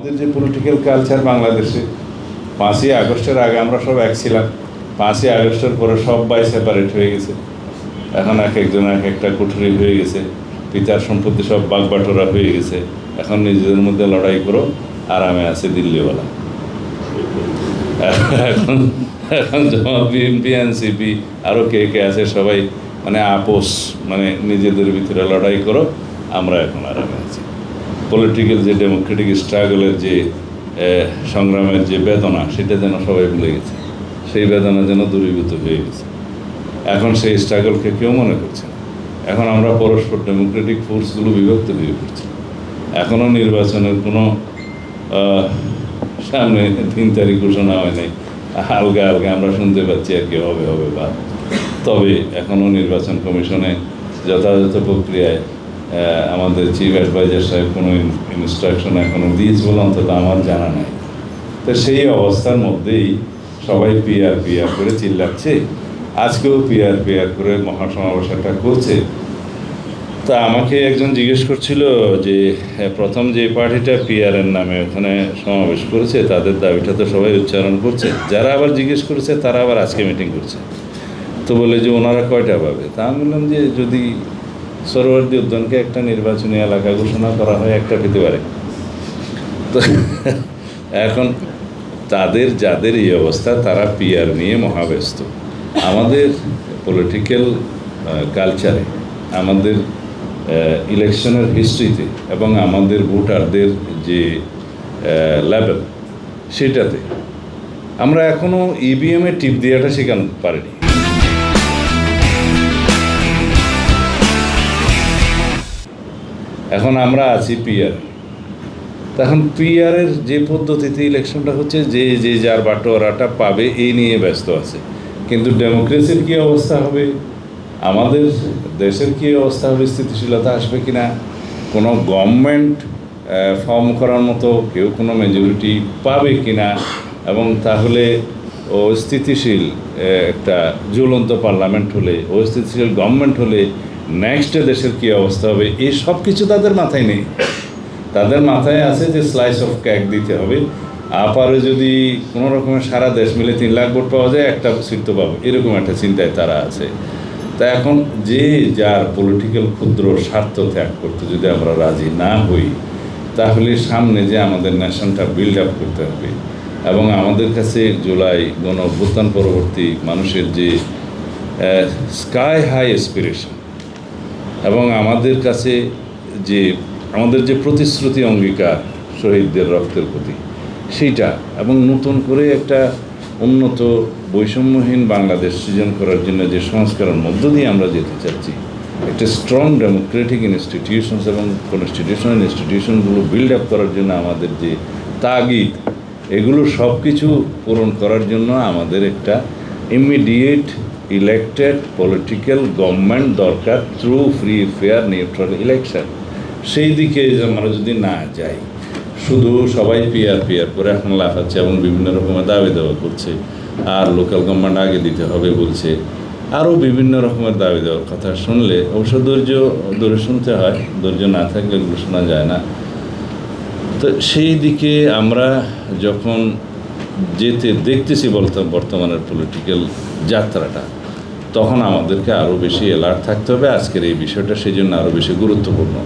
আমাদের যে political culture বাংলাদেশে 5ই আগস্টের আগে আমরা সব এক ছিলাম, 5ই আগস্টের পরে সবাই সেপারেট হয়ে গেছে। এখন এক একজন এক একটা কুঠুরি হয়ে গেছে, পিতার সম্পত্তি সব বাগবাটোরা হয়ে গেছে। এখন নিজেদের মধ্যে লড়াই করো, আরামে আছে দিল্লিওয়ালা। এখন এখন জমা বিএনপি এনসিপি আরও কে কে আছে সবাই মানে আপোষ, মানে নিজেদের ভিতরে লড়াই করো, আমরা এখন আরামে আছি। পলিটিক্যাল যে ডেমোক্রেটিক স্ট্রাগলের যে সংগ্রামের যে বেদনা, সেটা যেন সবাই ভুলে গেছে, সেই বেদনা যেন দূরীভূত হয়ে গেছে। এখন সেই স্ট্রাগলকে কেউ মনে করছে না। এখন আমরা পরস্পর ডেমোক্রেটিক ফোর্সগুলো বিভক্ত হয়ে পড়ছি। এখনও নির্বাচনের কোনো সামনে 3 তারিখ ঘোষণা হয় নাই, আলগা আলগা আমরা শুনতে পাচ্ছি আর কি হবে হবে বা। তবে এখনও নির্বাচন কমিশনে যথাযথ প্রক্রিয়ায় আমাদের চিফ অ্যাডভাইজার সাহেব কোনো ইনস্ট্রাকশন এখনও দিয়েছে বলে অন্তত আমার জানা নাই। তো সেই অবস্থার মধ্যেই সবাই পিআর করে চিল্লাচ্ছে। আজকেও পিআর করে মহাসমাবেশ একটা করছে। তা আমাকে একজন জিজ্ঞেস করছিল যে প্রথম যে পার্টিটা পিআরের নামে ওখানে সমাবেশ করেছে তাদের দাবিটা তো সবাই উচ্চারণ করছে, যারা আবার জিজ্ঞেস করেছে তারা আবার আজকে মিটিং করছে। তো বলে যে ওনারা কয়টা পাবে? তা আমি বললাম যে যদি সরোয়ার্দী উদ্যানকে একটা নির্বাচনী এলাকা ঘোষণা করা হয়, একটা পেতে পারে। তো এখন তাদের যাদের এই অবস্থা তারা পিআর নিয়ে মহাব্যস্ত। আমাদের পলিটিক্যাল কালচারে, আমাদের ইলেকশনের হিস্ট্রিতে এবং আমাদের ভোটারদের যে লেভেল, সেটাতে আমরা এখনও ইভিএমে টিপ দেওয়াটা শেখাতে পারিনি। এখন আমরা আছি পিআর। তখন পিআরের যে পদ্ধতিতে ইলেকশনটা হচ্ছে, যে যার বাটোয়ারাটা পাবে এই নিয়ে ব্যস্ত আছে। কিন্তু ডেমোক্রেসির কী অবস্থা হবে, আমাদের দেশের কী অবস্থা হবে, স্থিতিশীলতা আসবে কি না, কোনো গভর্নমেন্ট ফর্ম করার মতো কেউ কোনো মেজরিটি পাবে কি না, এবং তাহলে অস্থিতিশীল একটা ঝুলন্ত পার্লামেন্ট হলে, অস্থিতিশীল গভর্নমেন্ট হলে নেক্সটে দেশের কী অবস্থা হবে, এই সব কিছু তাদের মাথায় নেই। তাদের মাথায় আছে যে স্লাইস অফ কেক দিতে হবে, আপারে যদি কোনো রকমের সারা দেশ মিলে 3 লাখ ভোট পাওয়া যায়, একটা সিট তো পাবো, এরকম একটা চিন্তায় তারা আছে। তা এখন যে যার পলিটিক্যাল ক্ষুদ্র স্বার্থ ত্যাগ করতে যদি আমরা রাজি না হই, তাহলে সামনে যে আমাদের ন্যাশনটা বিল্ড আপ করতে হবে, এবং আমাদের কাছে জুলাই গণ অভ্যুত্থান পরবর্তী মানুষের যে স্কাই হাই অ্যাসপিরেশন, এবং আমাদের কাছে যে আমাদের যে প্রতিশ্রুতি অঙ্গীকার শহীদদের রক্তের প্রতি, সেইটা, এবং নতুন করে একটা উন্নত বৈষম্যহীন বাংলাদেশ সৃজন করার জন্য যে সংস্কারের মধ্য দিয়ে আমরা যেতে চাচ্ছি, একটা স্ট্রং ডেমোক্রেটিক ইনস্টিটিউশনস এবং কনস্টিটিউশনাল ইনস্টিটিউশনগুলো বিল্ড আপ করার জন্য আমাদের যে তাগিদ, এগুলো সব কিছু পূরণ করার জন্য আমাদের একটা ইমিডিয়েট ইলেক্টেড পলিটিক্যাল গভর্নমেন্ট দরকার, through free fair neutral election. সেই দিকে আমরা যদি না যাই, শুধু সবাই পিআর করে এখন লাফাচ্ছে এবং বিভিন্ন রকমের দাবি দেওয়া করছে, আর লোকাল গভর্নমেন্ট আগে দিতে হবে বলছে, আরও বিভিন্ন রকমের দাবি দেওয়ার কথা শুনলে অবশ্য ধৈর্য শুনতে হয়, ধৈর্য না থাকলে এগুলো শোনা যায় না। তো সেই দিকে আমরা যখন দেখতেছি বর্তমানের পলিটিক্যাল যাত্রাটা, তখন আমাদেরকে আরও বেশি অ্যালার্ট থাকতে হবে। আজকের এই বিষয়টা সেই জন্য আরও বেশি গুরুত্বপূর্ণ।